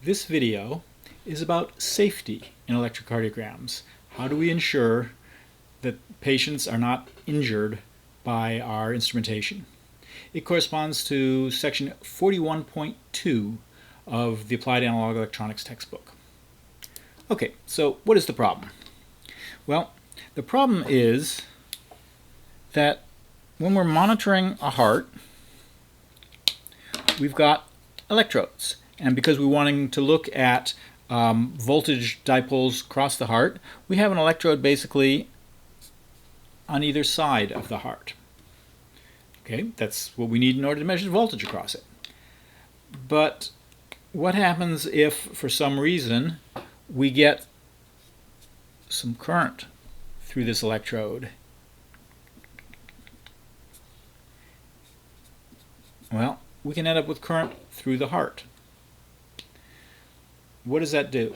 This video is about safety in electrocardiograms. How do we ensure that patients are not injured by our instrumentation? It corresponds to section 41.2 of the Applied Analog Electronics textbook. Okay, so what is the problem? Well, the problem is that when we're monitoring a heart, we've got electrodes. And because we're wanting to look at voltage dipoles across the heart, we have an electrode basically on either side of the heart. Okay, that's what we need in order to measure the voltage across it. But what happens if, for some reason, we get some current through this electrode? Well, we can end up with current through the heart. What does that do?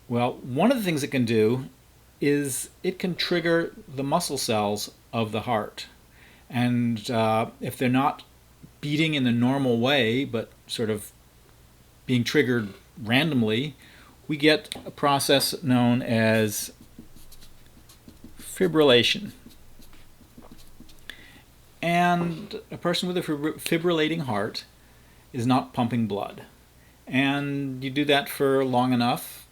Well, one of the things it can do is it can trigger the muscle cells of the heart. And if they're not beating in the normal way, but sort of being triggered randomly, we get a process known as fibrillation. And a person with a fibrillating heart is not pumping blood. And you do that for long enough,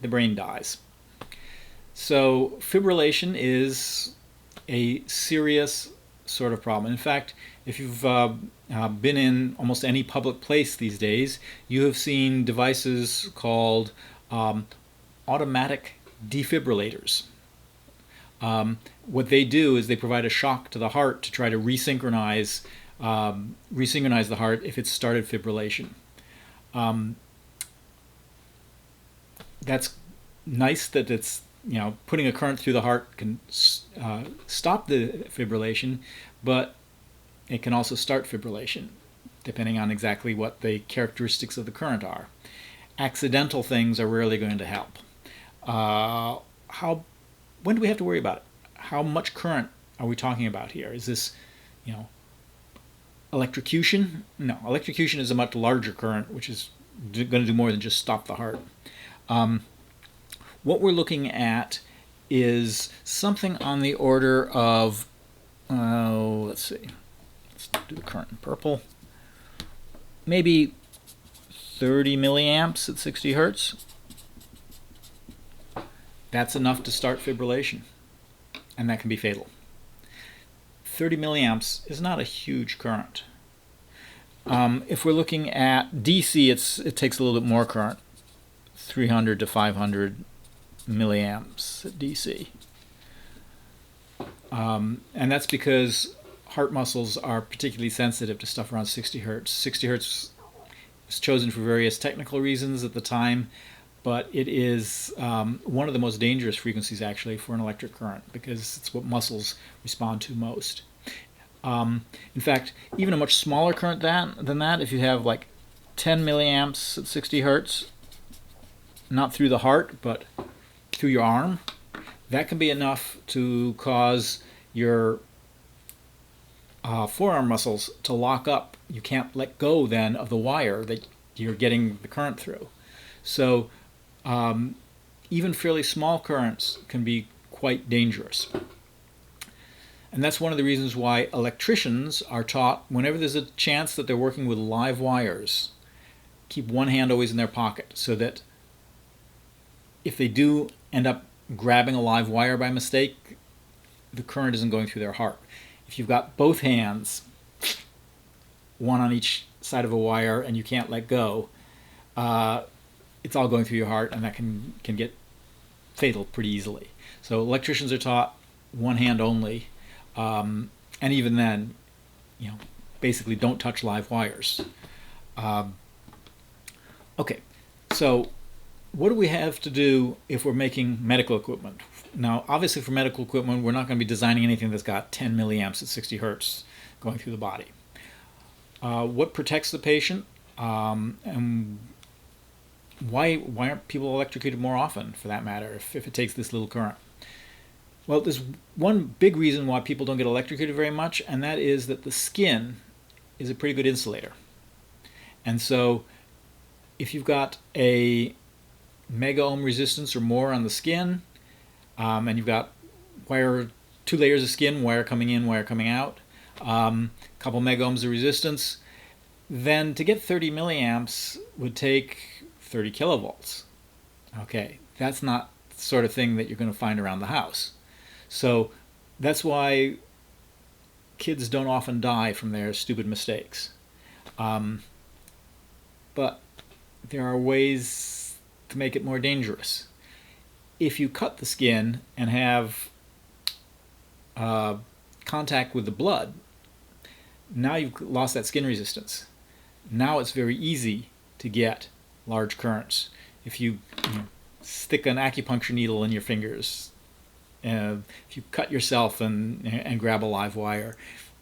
the brain dies. So fibrillation is a serious sort of problem. In fact, if you've been in almost any public place these days, you have seen devices called automatic defibrillators. What they do is they provide a shock to the heart to try to resynchronize the heart if it's started fibrillation. That's nice that it's, putting a current through the heart can stop the fibrillation, but it can also start fibrillation, depending on exactly what the characteristics of the current are. Accidental things are rarely going to help. When do we have to worry about it? How much current are we talking about here? Is this, electrocution? No, electrocution is a much larger current, which is going to do more than just stop the heart. What we're looking at is something on the order of, let's see, let's do the current in purple, maybe 30 milliamps at 60 hertz. That's enough to start fibrillation, and that can be fatal. 30 milliamps is not a huge current. If we're looking at DC, it takes a little bit more current, 300 to 500 milliamps at DC. And that's because heart muscles are particularly sensitive to stuff around 60 hertz. 60 hertz was chosen for various technical reasons at the time, but it is one of the most dangerous frequencies actually for an electric current because it's what muscles respond to most. In fact, even a much smaller current than that, if you have like 10 milliamps at 60 hertz, not through the heart, but through your arm, that can be enough to cause your forearm muscles to lock up. You can't let go then of the wire that you're getting the current through. So even fairly small currents can be quite dangerous. And that's one of the reasons why electricians are taught, whenever there's a chance that they're working with live wires, keep one hand always in their pocket so that if they do end up grabbing a live wire by mistake, the current isn't going through their heart. If you've got both hands, one on each side of a wire, and you can't let go, it's all going through your heart, and that can get fatal pretty easily. So electricians are taught one hand only, and even then, basically don't touch live wires. Okay, so what do we have to do if we're making medical equipment? Now, obviously for medical equipment, we're not going to be designing anything that's got 10 milliamps at 60 hertz going through the body. What protects the patient? And why aren't people electrocuted more often, for that matter, if it takes this little current? Well, there's one big reason why people don't get electrocuted very much, and that is that the skin is a pretty good insulator. And so if you've got a mega ohm resistance or more on the skin, and you've got wire, 2 layers of skin, wire coming in, wire coming out, a couple mega ohms of resistance, then to get 30 milliamps would take 30 kilovolts. Okay, that's not the sort of thing that you're going to find around the house. So that's why kids don't often die from their stupid mistakes. But there are ways to make it more dangerous. If you cut the skin and have contact with the blood, now you've lost that skin resistance. Now it's very easy to get large currents. If you stick an acupuncture needle in your fingers, if you cut yourself and grab a live wire,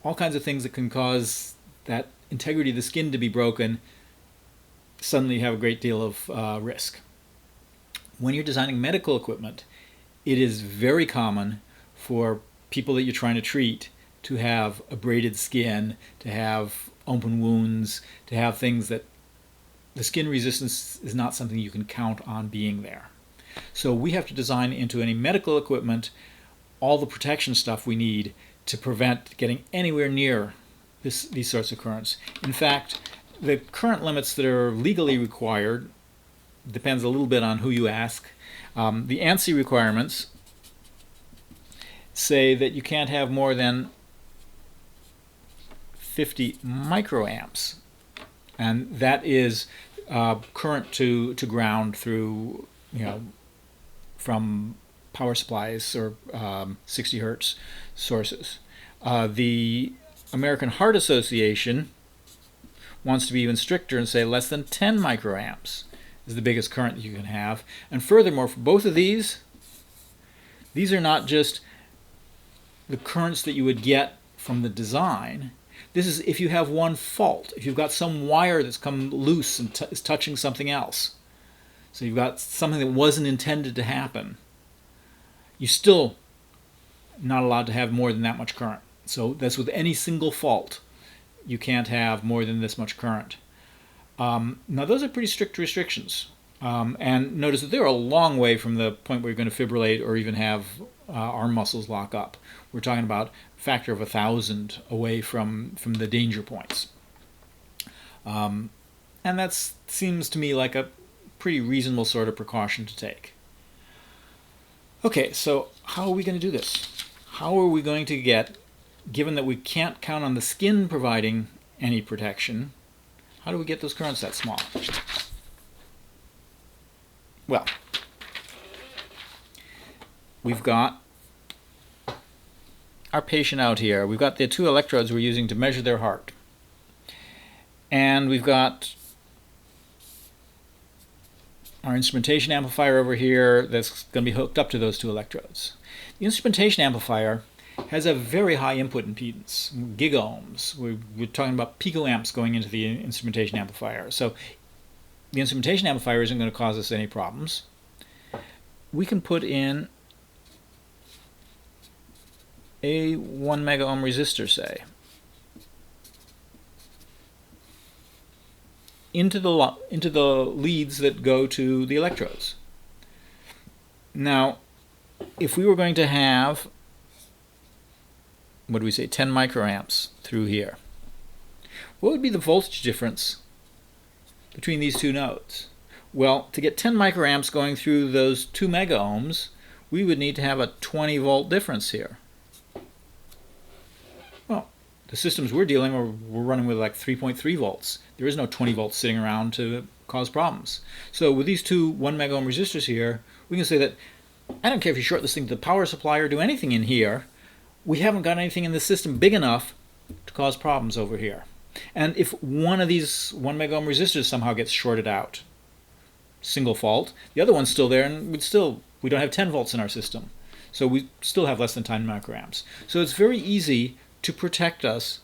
all kinds of things that can cause that integrity of the skin to be broken, suddenly you have a great deal of risk. When you're designing medical equipment, it is very common for people that you're trying to treat to have abraded skin, to have open wounds, to have things that the skin resistance is not something you can count on being there. So we have to design into any medical equipment all the protection stuff we need to prevent getting anywhere near these sorts of currents. In fact, the current limits that are legally required depends a little bit on who you ask. The ANSI requirements say that you can't have more than 50 microamps, and that is current to ground through, from power supplies or 60 hertz sources. The American Heart Association wants to be even stricter and say less than 10 microamps is the biggest current you can have. And furthermore, for both of these are not just the currents that you would get from the design. This is if you have one fault, if you've got some wire that's come loose and is touching something else. So you've got something that wasn't intended to happen. You're still not allowed to have more than that much current. So that's with any single fault. You can't have more than this much current. Now those are pretty strict restrictions. And notice that they're a long way from the point where you're going to fibrillate or even have arm muscles lock up. We're talking about a factor of 1,000 away from the danger points. And that seems to me like a pretty reasonable sort of precaution to take. Okay, so how are we going to do this? How are we going to get, given that we can't count on the skin providing any protection, how do we get those currents that small? Well, we've got our patient out here. We've got the 2 electrodes we're using to measure their heart. And we've got our instrumentation amplifier over here that's going to be hooked up to those 2 electrodes. The instrumentation amplifier has a very high input impedance, gigaohms. We're talking about picoamps going into the instrumentation amplifier. So the instrumentation amplifier isn't going to cause us any problems. We can put in a 1 mega ohm resistor, say, into the leads that go to the electrodes. Now, if we were going to have, what do we say, 10 microamps through here, what would be the voltage difference between these 2 nodes? Well, to get 10 microamps going through those 2 mega ohms, we would need to have a 20 volt difference here. Well, the systems we're dealing with, we're running with like 3.3 volts. There is no 20 volts sitting around to cause problems. So with these 2 1 mega ohm resistors here, we can say that I don't care if you short this thing to the power supply or do anything in here, we haven't got anything in the system big enough to cause problems over here. And if one of these 1 mega ohm resistors somehow gets shorted out, single fault, the other one's still there, and we don't have 10 volts in our system. So we still have less than 10 microamps. So it's very easy to protect us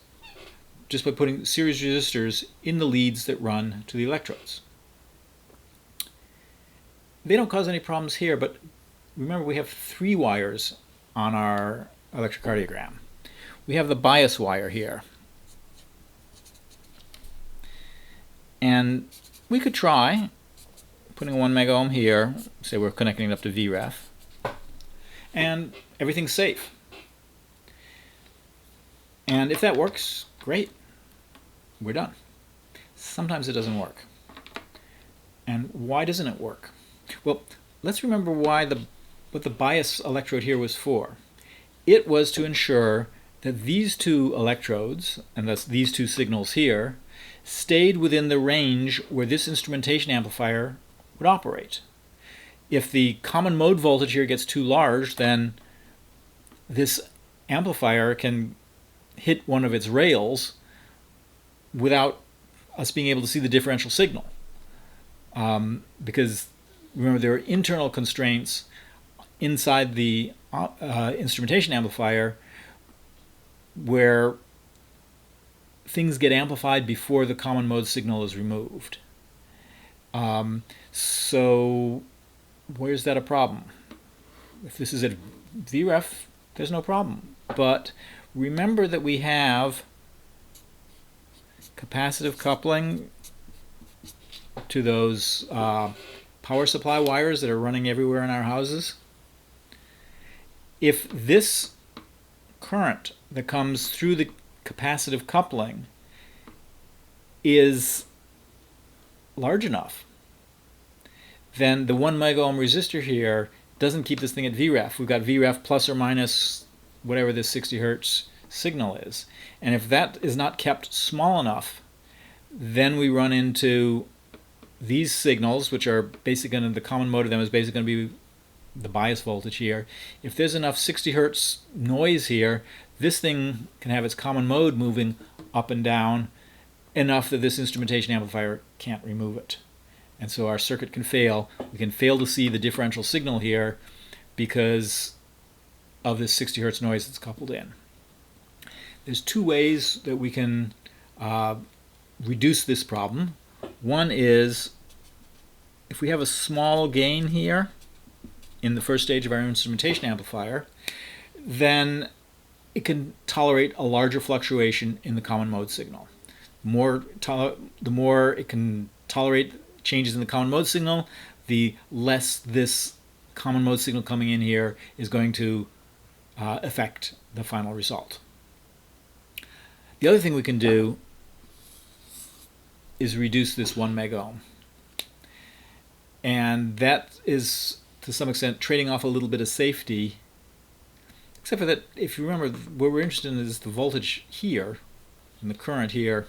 just by putting series resistors in the leads that run to the electrodes. They don't cause any problems here, but remember we have 3 wires on our electrocardiogram. We have the bias wire here, and we could try putting a 1 mega ohm here, say we're connecting it up to VREF, and everything's safe. And if that works, great, we're done. Sometimes it doesn't work. And why doesn't it work? Well, let's remember what the bias electrode here was for. It was to ensure that these two electrodes, and thus these two signals here, stayed within the range where this instrumentation amplifier would operate. If the common mode voltage here gets too large, then this amplifier can hit one of its rails without us being able to see the differential signal. Because remember, there are internal constraints inside the instrumentation amplifier where things get amplified before the common mode signal is removed. So where's that a problem? If this is at VREF, there's no problem. But remember that we have capacitive coupling to those power supply wires that are running everywhere in our houses. If this current that comes through the capacitive coupling is large enough, then the 1 mega ohm resistor here doesn't keep this thing at VREF. We've got VREF plus or minus whatever this 60 hertz signal is. And if that is not kept small enough, then we run into these signals, which are basically going to, the common mode of them is basically going to be the bias voltage here. If there's enough 60 hertz noise here, this thing can have its common mode moving up and down enough that this instrumentation amplifier can't remove it. And so our circuit can fail. We can fail to see the differential signal here because of this 60 hertz noise that's coupled in. There's two ways that we can reduce this problem. One is, if we have a small gain here in the first stage of our instrumentation amplifier, then it can tolerate a larger fluctuation in the common mode signal. The more it can tolerate changes in the common mode signal, the less this common mode signal coming in here is going to affect the final result. The other thing we can do is reduce this 1 mega ohm. And that is, to some extent, trading off a little bit of safety, except for that, if you remember, what we're interested in is the voltage here, and the current here.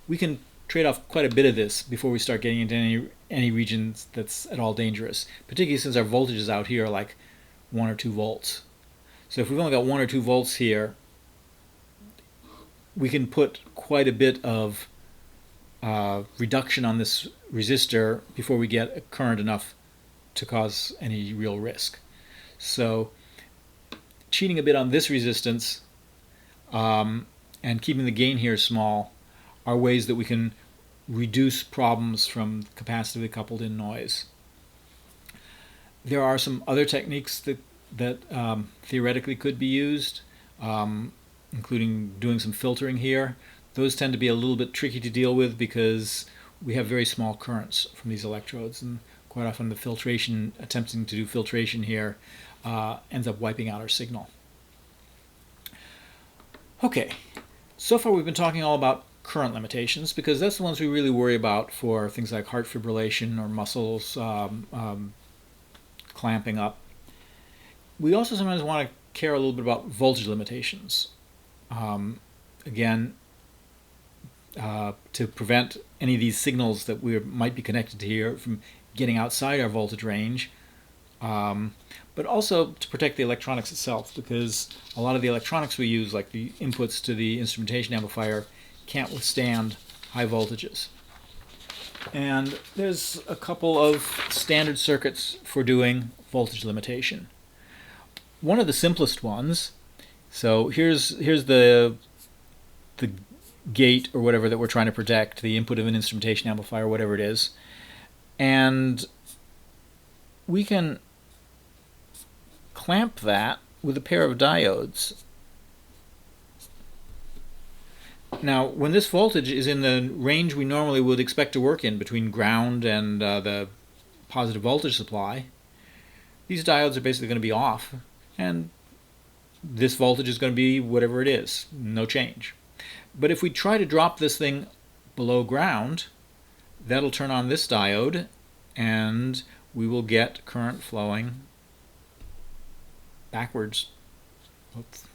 We can trade off quite a bit of this before we start getting into any regions that's at all dangerous, particularly since our voltages out here are like 1 or 2 volts. So if we've only got 1 or 2 volts here, we can put quite a bit of reduction on this resistor before we get a current enough to cause any real risk. So cheating a bit on this resistance and keeping the gain here small are ways that we can reduce problems from capacitively coupled in noise. There are some other techniques that theoretically could be used, including doing some filtering here. Those tend to be a little bit tricky to deal with because we have very small currents from these electrodes, and quite often the filtration, attempting to do filtration here, ends up wiping out our signal. Okay, so far we've been talking all about current limitations because that's the ones we really worry about for things like heart fibrillation or muscles clamping up. We also sometimes want to care a little bit about voltage limitations. Again, to prevent any of these signals that we might be connected to here from getting outside our voltage range, but also to protect the electronics itself, because a lot of the electronics we use, like the inputs to the instrumentation amplifier, can't withstand high voltages. And there's a couple of standard circuits for doing voltage limitation. One of the simplest ones, so here's the gate or whatever that we're trying to protect, the input of an instrumentation amplifier, whatever it is, and we can clamp that with a pair of diodes. Now, when this voltage is in the range we normally would expect to work in, between ground and the positive voltage supply, these diodes are basically going to be off, and this voltage is going to be whatever it is, no change. But if we try to drop this thing below ground, that'll turn on this diode, and we will get current flowing backwards,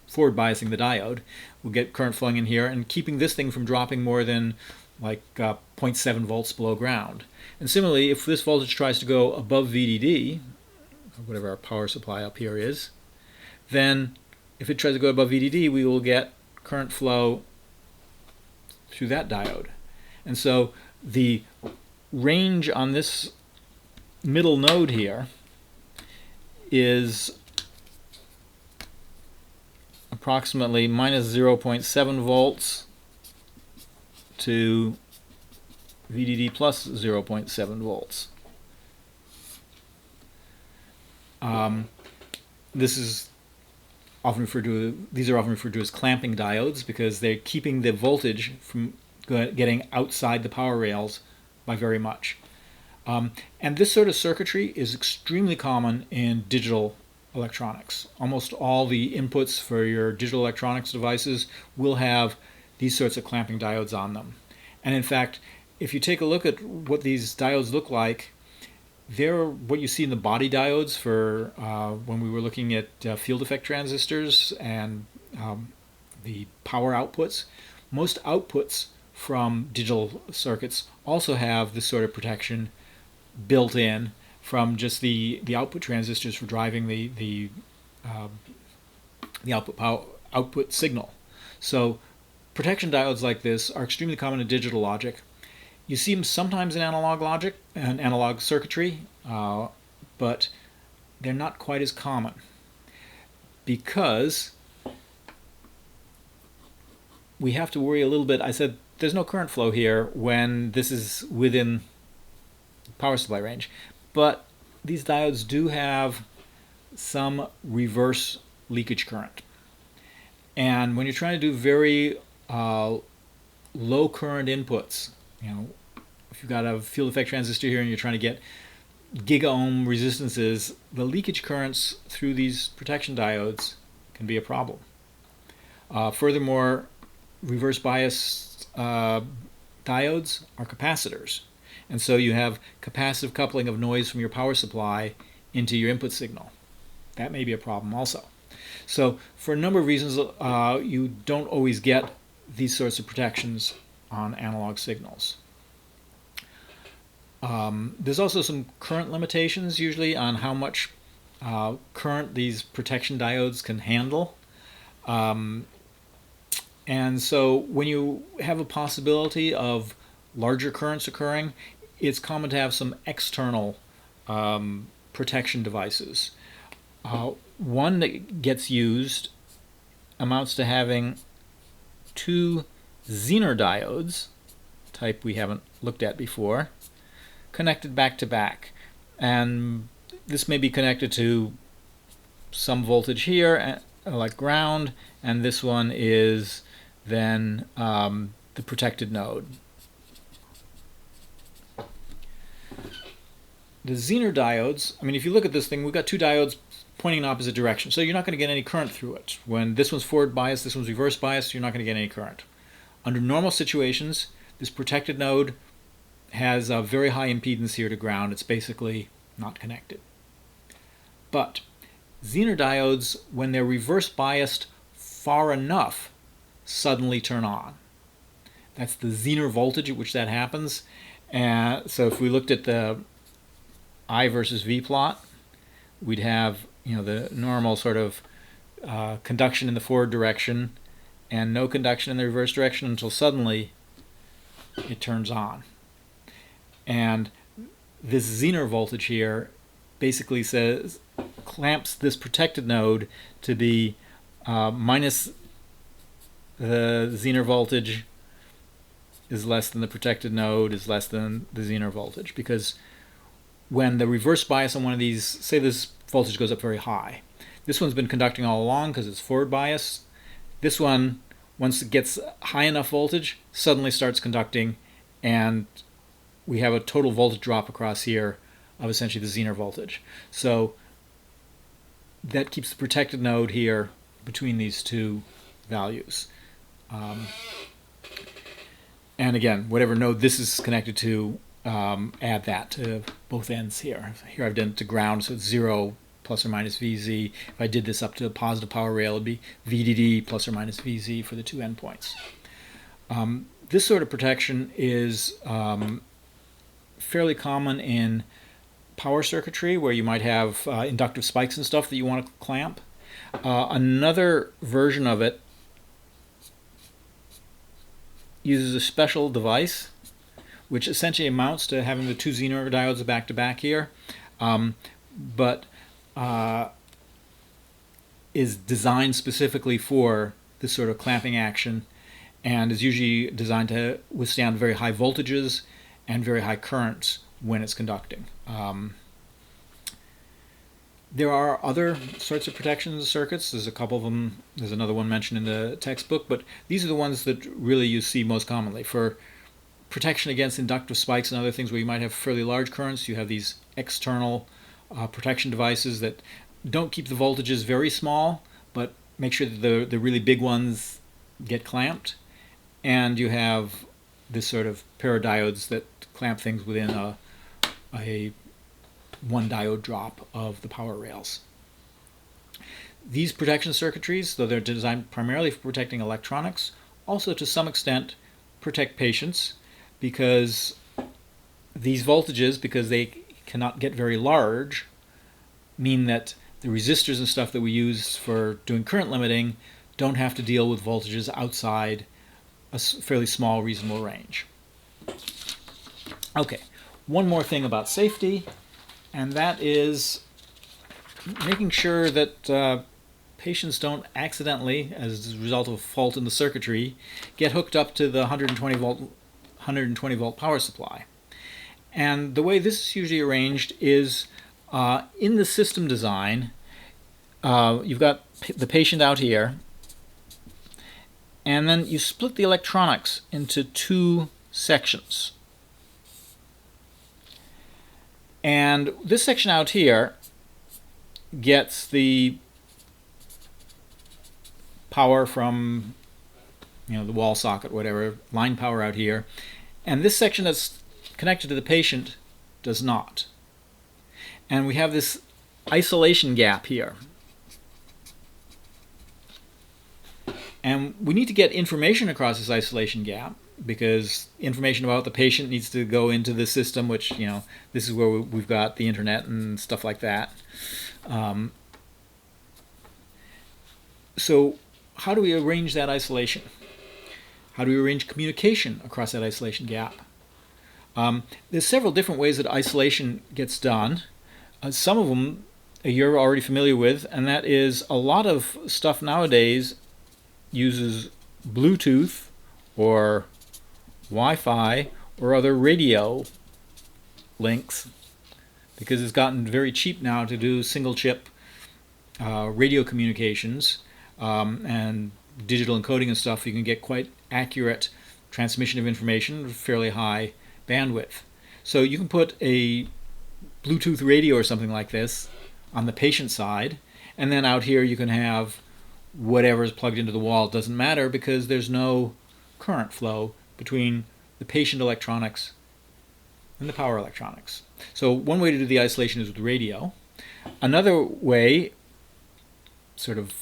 forward biasing the diode. We'll get current flowing in here and keeping this thing from dropping more than like 0.7 volts below ground. And similarly, if this voltage tries to go above VDD, or whatever our power supply up here is, then if it tries to go above VDD, we will get current flow through that diode. And so the range on this middle node here is approximately minus 0.7 volts to VDD plus 0.7 volts. These are often referred to as clamping diodes because they're keeping the voltage from getting outside the power rails by very much. And this sort of circuitry is extremely common in digital electronics. Almost all the inputs for your digital electronics devices will have these sorts of clamping diodes on them. And in fact, if you take a look at what these diodes look like, they're what you see in the body diodes for when we were looking at field effect transistors and the power outputs. Most outputs from digital circuits also have this sort of protection built in from just the output transistors for driving the output signal. So protection diodes like this are extremely common in digital logic. You see them sometimes in analog logic and analog circuitry, but they're not quite as common because we have to worry a little bit. I said there's no current flow here when this is within power supply range, but these diodes do have some reverse leakage current. And when you're trying to do very low current inputs, if you've got a field effect transistor here and you're trying to get giga-ohm resistances, the leakage currents through these protection diodes can be a problem. Furthermore, reverse bias diodes are capacitors. And so you have capacitive coupling of noise from your power supply into your input signal. That may be a problem also. So for a number of reasons, you don't always get these sorts of protections on analog signals. There's also some current limitations usually on how much current these protection diodes can handle. And so when you have a possibility of larger currents occurring, it's common to have some external protection devices. One that gets used amounts to having two Zener diodes, type we haven't looked at before, connected back to back. And this may be connected to some voltage here, like ground, and this one is then the protected node. The Zener diodes, if you look at this thing, we've got two diodes pointing in opposite directions, so you're not going to get any current through it. When this one's forward biased, this one's reverse biased, you're not going to get any current. Under normal situations, this protected node has a very high impedance here to ground. It's basically not connected. But Zener diodes, when they're reverse biased far enough, suddenly turn on. That's the Zener voltage at which that happens. So if we looked at the I versus V plot, we'd have the normal sort of conduction in the forward direction and no conduction in the reverse direction until suddenly it turns on. And this Zener voltage here basically clamps this protected node to be minus the Zener voltage is less than the protected node is less than the Zener voltage, because when the reverse bias on one of these, say this voltage goes up very high, this one's been conducting all along because it's forward bias. This one once it gets high enough voltage, suddenly starts conducting, and we have a total voltage drop across here of essentially the Zener voltage. So that keeps the protected node here between these two values. And again, whatever node this is connected to, add that to both ends here. Here I've done it to ground, so it's 0 plus or minus VZ. If I did this up to a positive power rail, it would be VDD plus or minus VZ for the two endpoints. This sort of protection is fairly common in power circuitry, where you might have inductive spikes and stuff that you want to clamp. Another version of it uses a special device which essentially amounts to having the two Zener diodes back to back here, but is designed specifically for this sort of clamping action, and is usually designed to withstand very high voltages and very high currents when it's conducting. There are other sorts of protection circuits. There's a couple of them. There's another one mentioned in the textbook, but these are the ones that really you see most commonly. For protection against inductive spikes and other things where you might have fairly large currents, you have these external protection devices that don't keep the voltages very small, but make sure that the really big ones get clamped. And you have this sort of pair of diodes that clamp things within a one diode drop of the power rails. These protection circuitries, though they're designed primarily for protecting electronics, also to some extent protect patients, because these voltages, because they cannot get very large, mean that the resistors and stuff that we use for doing current limiting don't have to deal with voltages outside a fairly small reasonable range. Okay, one more thing about safety, and that is making sure that patients don't accidentally, as a result of a fault in the circuitry, get hooked up to the 120 volt power supply. And the way this is usually arranged is in the system design, you've got the patient out here, and then you split the electronics into two sections. And this section out here gets the power from, the wall socket, whatever, line power out here. And this section that's connected to the patient does not. And we have this isolation gap here. And we need to get information across this isolation gap, because information about the patient needs to go into the system, which, this is where we've got the internet and stuff like that. So how do we arrange that isolation? How do we arrange communication across that isolation gap? There's several different ways that isolation gets done. Some of them you're already familiar with, and that is a lot of stuff nowadays uses Bluetooth or Wi-Fi or other radio links, because it's gotten very cheap now to do single chip radio communications and digital encoding and stuff. You can get quite accurate transmission of information with fairly high bandwidth. So you can put a Bluetooth radio or something like this on the patient side, and then out here you can have whatever is plugged into the wall. It doesn't matter, because there's no current flow between the patient electronics and the power electronics. So one way to do the isolation is with radio. Another way, sort of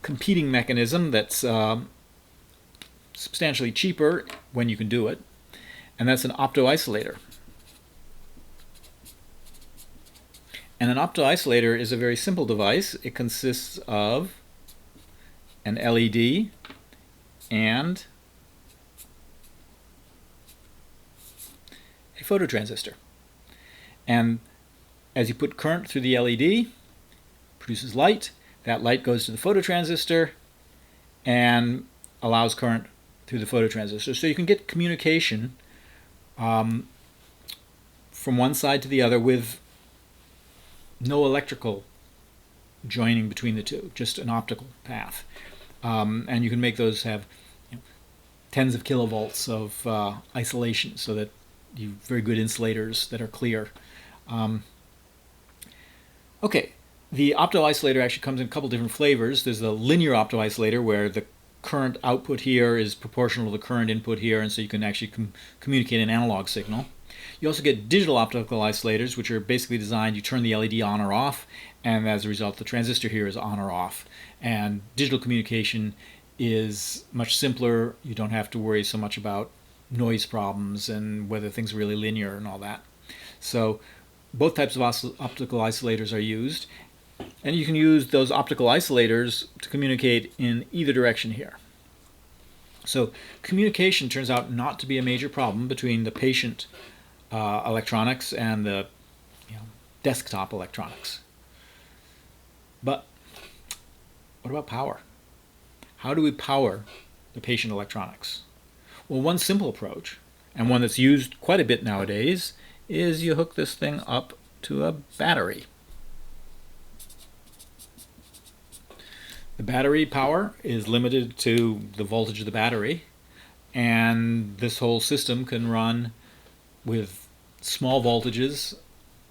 competing mechanism that's substantially cheaper when you can do it, and that's an opto-isolator. And an opto-isolator is a very simple device. It consists of an LED and a phototransistor. And as you put current through the LED, it produces light. That light goes to the phototransistor and allows current through the phototransistor. So you can get communication from one side to the other with no electrical joining between the two, just an optical path. And you can make those have tens of kilovolts of isolation, so that you have very good insulators that are clear. Okay, the opto-isolator actually comes in a couple different flavors. There's the linear opto-isolator, where the current output here is proportional to the current input here, and so you can actually communicate an analog signal. You also get digital optical isolators, which are basically designed, you turn the LED on or off, and as a result the transistor here is on or off. And digital communication is much simpler. You don't have to worry so much about noise problems and whether things are really linear and all that. So both types of optical isolators are used, and you can use those optical isolators to communicate in either direction here. So communication turns out not to be a major problem between the patient electronics and the desktop electronics. But what about power? How do we power the patient electronics? Well, one simple approach, and one that's used quite a bit nowadays, is you hook this thing up to a battery. The battery power is limited to the voltage of the battery, and this whole system can run with small voltages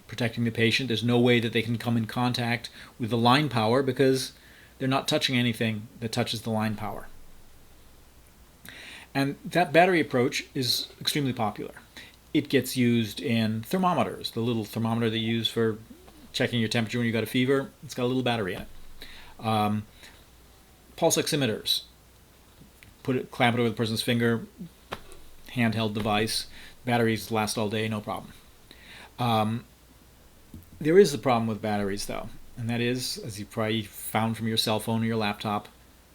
protecting the patient. There's no way that they can come in contact with the line power because they're not touching anything that touches the line power. And that battery approach is extremely popular. It gets used in thermometers, the little thermometer that you use for checking your temperature when you got a fever. It's got a little battery in it. Pulse oximeters, clamp it over the person's finger, handheld device. Batteries last all day, no problem. There is a problem with batteries, though, and that is, as you probably found from your cell phone or your laptop,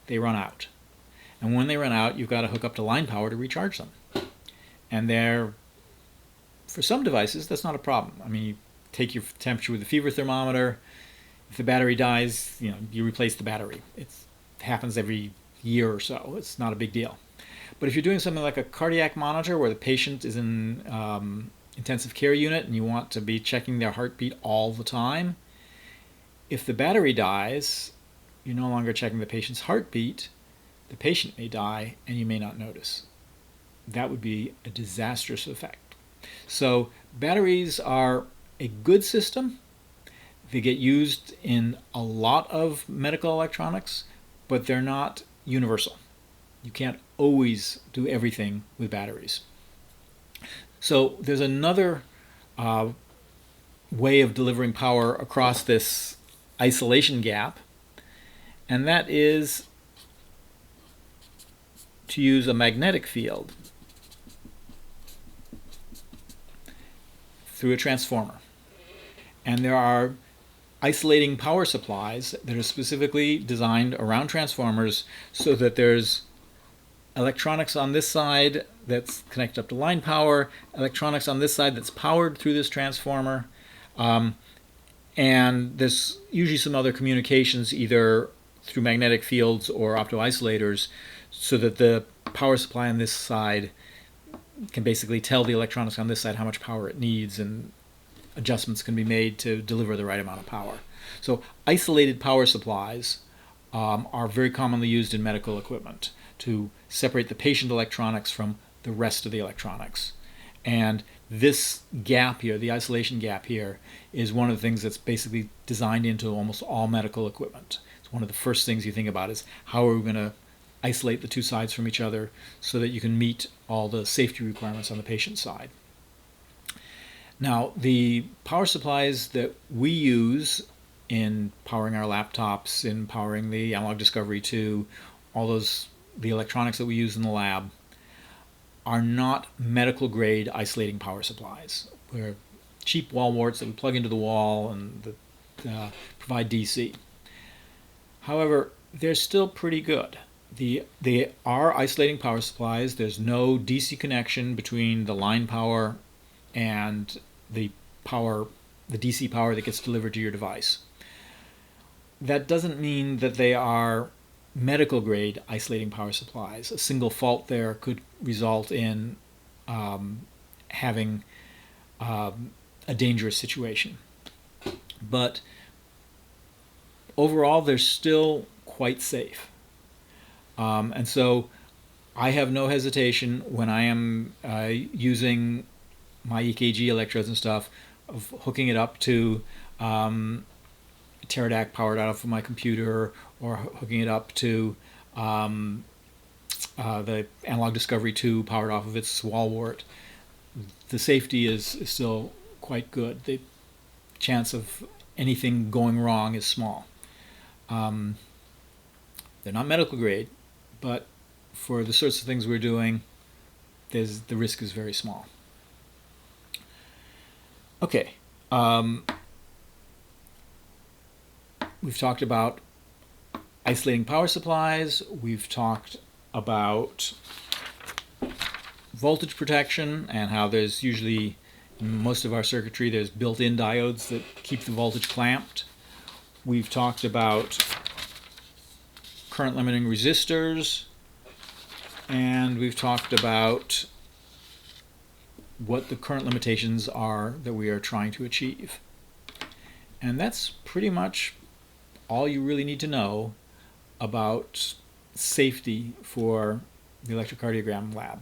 they run out. And when they run out, you've got to hook up to line power to recharge them. And for some devices, that's not a problem. I mean, you take your temperature with a fever thermometer. If the battery dies, you replace the battery. It happens every year or so. It's not a big deal. But if you're doing something like a cardiac monitor where the patient is in intensive care unit and you want to be checking their heartbeat all the time, if the battery dies, you're no longer checking the patient's heartbeat. The patient may die and you may not notice. That would be a disastrous effect. So batteries are a good system. They get used in a lot of medical electronics, but they're not universal. You can't always do everything with batteries. So there's another way of delivering power across this isolation gap, and that is to use a magnetic field through a transformer. And there are isolating power supplies that are specifically designed around transformers so that there's electronics on this side that's connected up to line power, electronics on this side that's powered through this transformer, and there's usually some other communications either through magnetic fields or opto-isolators so that the power supply on this side can basically tell the electronics on this side how much power it needs, and adjustments can be made to deliver the right amount of power. So isolated power supplies are very commonly used in medical equipment to separate the patient electronics from the rest of the electronics. And this gap here, the isolation gap here, is one of the things that's basically designed into almost all medical equipment. It's one of the first things you think about is how are we going to isolate the two sides from each other so that you can meet all the safety requirements on the patient side. Now, the power supplies that we use in powering our laptops, in powering the Analog Discovery 2, the electronics that we use in the lab, are not medical grade isolating power supplies. They're cheap wall warts that we plug into the wall and that provide DC. However, they're still pretty good. They are isolating power supplies. There's no DC connection between the line power and the DC power that gets delivered to your device. That doesn't mean that they are medical grade isolating power supplies. A single fault there could result in having a dangerous situation. But overall, they're still quite safe. And so I have no hesitation when I am using my EKG electrodes and stuff of hooking it up to Teradek powered out of my computer, or hooking it up to the Analog Discovery 2 powered off of its wall wart. The safety is still quite good. The chance of anything going wrong is small. They're not medical grade, but for the sorts of things we're doing, the risk is very small. Okay. We've talked about isolating power supplies. We've talked about voltage protection and how there's usually, in most of our circuitry, there's built-in diodes that keep the voltage clamped. We've talked about current limiting resistors, and we've talked about what the current limitations are that we are trying to achieve. And that's pretty much all you really need to know about safety for the electrocardiogram lab.